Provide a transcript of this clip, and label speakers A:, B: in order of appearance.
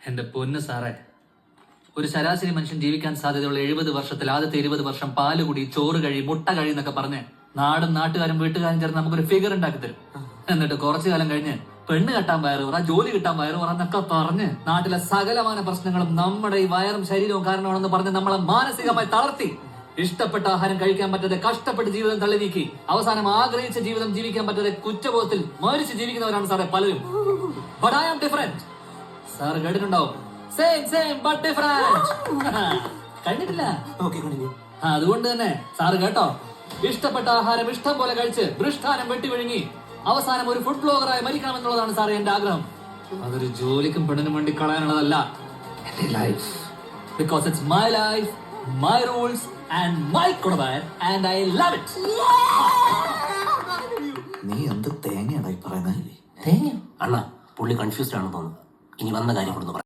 A: എന്റെ പൊന്ന് സാറേ, ഒരു ശരാശരി മനുഷ്യൻ ജീവിക്കാൻ സാധ്യതയുള്ള 70 വർഷത്തിൽ ആദ്യത്തെ 20 വർഷം പാലുകുടി, ചോറ് കഴി, മുട്ട കഴി എന്നൊക്കെ പറഞ്ഞ് നാടും നാട്ടുകാരും വീട്ടുകാരും ചേർന്ന് നമുക്കൊരു ഫിഗർ ഉണ്ടാക്കി തരും. എന്നിട്ട് കുറച്ചു കാലം കഴിഞ്ഞ് പെണ്ണ് കെട്ടാൻ വയറുറ, ജോലി കിട്ടാൻ വയറുറ എന്നൊക്കെ പറഞ്ഞ് നാട്ടിലെ സകലമാന പ്രശ്നങ്ങളും നമ്മുടെ ഈ വയറും ശരീരവും കാരണമാണെന്ന് പറഞ്ഞ് നമ്മളെ മാനസികമായി തളർത്തി ഇഷ്ടപ്പെട്ട ആഹാരം കഴിക്കാൻ പറ്റാതെ കഷ്ടപ്പെട്ട് ജീവിതം തള്ളി നീക്കി അവസാനം ആഗ്രഹിച്ച ജീവിതം ജീവിക്കാൻ പറ്റാതെ കുറ്റബോധത്തിൽ മരിച്ച് ജീവിക്കുന്നവരാണ് സാറേ പലരും. But I am different. Sir കേട്ടിട്ടുണ്ടാവും, സെയിം ബട്ട് ഡിഫറന്റ്. കഴിഞ്ഞിട്ടില്ല. അതുകൊണ്ട് തന്നെ സാറ് കേട്ടോ, ഇഷ്ടപ്പെട്ട ആഹാരം ഇഷ്ടം പോലെ കഴിച്ച് ദൃഷ്ടാനം വെട്ടി വിഴുങ്ങി അവസാനം ഒരു ഫുഡ് ബ്ലോഗറായി മരിക്കണമെന്നുള്ളതാണ് സാറേ എന്റെ ആഗ്രഹം. അതൊരു ജോലിക്കും പെണ്ണിനും വേണ്ടി കളയാനുള്ളതല്ല, എന്റെ life. Because it's my life, my rules and my കുടുംബം, ആൻഡ് ഐ ലവ് ഇറ്റ്.
B: നീ എന്ത് തേങ്ങയാണോ ഈ പറയുന്നത്?
C: തേങ്ങ അണ്ണാ, പുള്ളി കൺഫ്യൂസ്ഡ് ആണെന്ന് തോന്നുന്നു. ഇനി വന്ന കാര്യം കൊടുത്തു.